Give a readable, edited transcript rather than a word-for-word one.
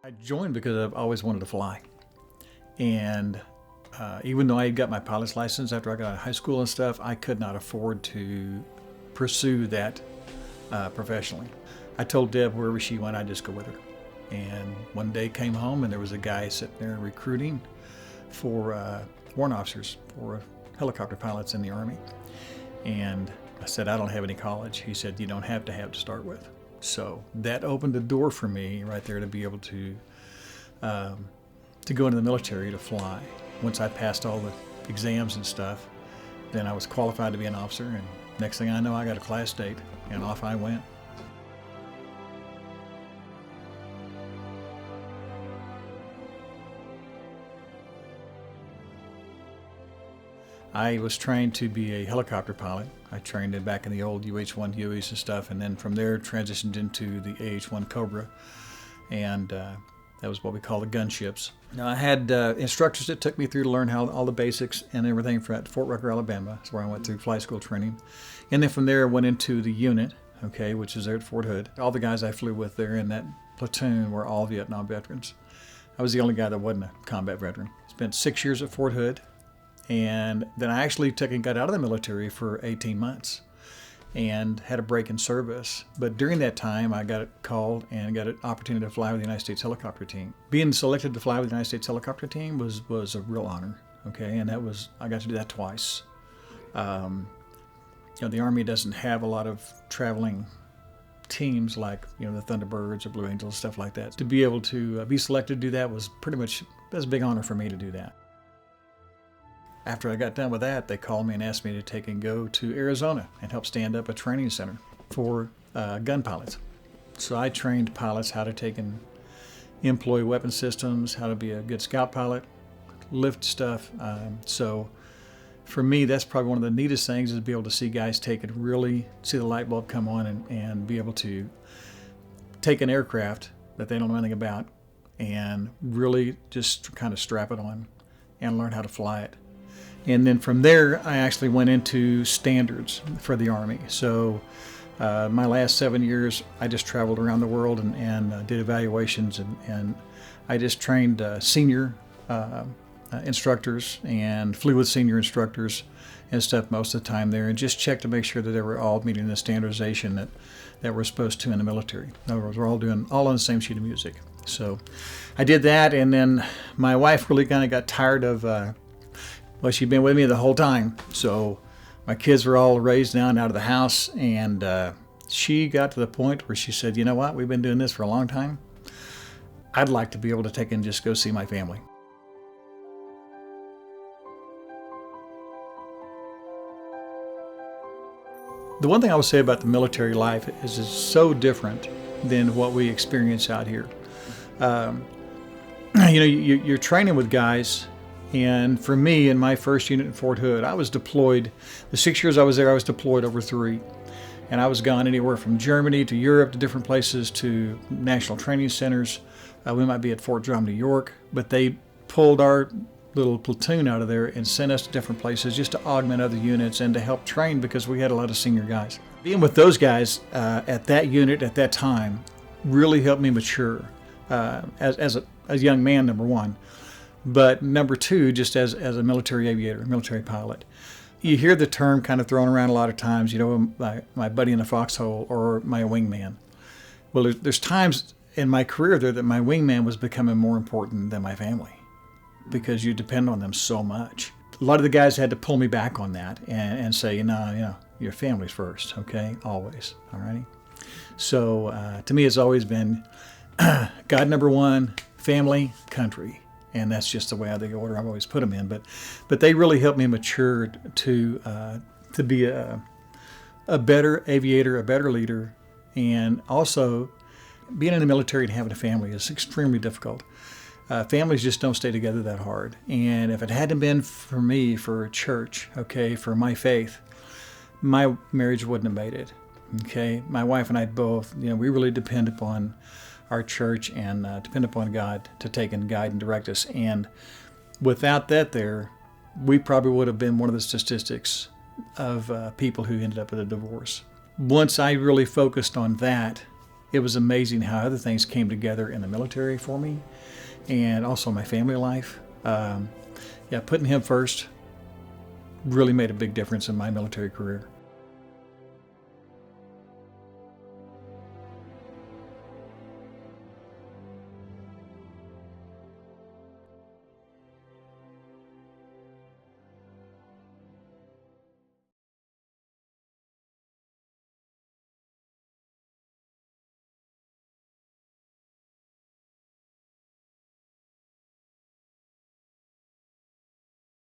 I joined because I've always wanted to fly. And even though I had got my pilot's license after I got out of high school and stuff, I could not afford to pursue that professionally. I told Deb wherever she went, I'd just go with her. And one day came home and there was a guy sitting there recruiting for warrant officers, for helicopter pilots in the Army. And I said, I don't have any college. He said, you don't have to start with. So that opened the door for me right there to be able to go into the military to fly. Once I passed all the exams and stuff, then I was qualified to be an officer, and next thing I know, I got a class date, and off I went. I was trained to be a helicopter pilot. I trained it back in the old UH-1 Hueys and stuff, and then from there transitioned into the AH-1 Cobra, and that was what we call the gunships. Now I had instructors that took me through to learn how all the basics and everything from at Fort Rucker, Alabama. That's where I went through flight school training, and then from there I went into the unit, okay, which is there at Fort Hood. All the guys I flew with there in that platoon were all Vietnam veterans. I was the only guy that wasn't a combat veteran. Spent 6 years at Fort Hood. And then I actually took and got out of the military for 18 months and had a break in service. But during that time, I got called and got an opportunity to fly with the United States helicopter team. Being selected to fly with the United States helicopter team was a real honor, okay? And I got to do that twice. The Army doesn't have a lot of traveling teams like, the Thunderbirds or Blue Angels, stuff like that. To be able to be selected to do that was a big honor for me to do that. After I got done with that, they called me and asked me to take and go to Arizona and help stand up a training center for gun pilots. So I trained pilots how to take and employ weapon systems, how to be a good scout pilot, lift stuff. So for me, that's probably one of the neatest things is to be able to see guys take and really see the light bulb come on and be able to take an aircraft that they don't know anything about and really just kind of strap it on and learn how to fly it. And then from there, I actually went into standards for the Army. So my last 7 years, I just traveled around the world and did evaluations. And I just trained senior instructors and flew with senior instructors and stuff most of the time there, and just checked to make sure that they were all meeting the standardization that we're supposed to in the military. In other words, we're all on the same sheet of music. So I did that, and then my wife really kind of got tired of well, she'd been with me the whole time. So my kids were all raised now and out of the house. And she got to the point where she said, you know what, we've been doing this for a long time. I'd like to be able to take and just go see my family. The one thing I would say about the military life is it's so different than what we experience out here. You're training with guys. And for me, in my first unit in Fort Hood, I was deployed. The 6 years I was there, I was deployed over 3. And I was gone anywhere from Germany to Europe to different places to national training centers. We might be at Fort Drum, New York, but they pulled our little platoon out of there and sent us to different places just to augment other units and to help train because we had a lot of senior guys. Being with those guys at that unit at that time really helped me mature as a young man, number one. But number two, just as a military aviator, military pilot, you hear the term kind of thrown around a lot of times, my buddy in the foxhole or my wingman. Well, there's times in my career there that my wingman was becoming more important than my family because you depend on them so much. A lot of the guys had to pull me back on that and say, no, your family's first, okay, always, all righty? So to me, it's always been God number one, family, country. And that's just the way the order I've always put them in. But they really helped me mature to be a better aviator, a better leader, and also being in the military and having a family is extremely difficult. Families just don't stay together that hard. And if it hadn't been for me, for church, okay, for my faith, my marriage wouldn't have made it. Okay, my wife and I both, we really depend upon our church and depend upon God to take and guide and direct us. And without that there, we probably would have been one of the statistics of people who ended up with a divorce. Once I really focused on that, it was amazing how other things came together in the military for me, and also my family life. Yeah, putting him first really made a big difference in my military career.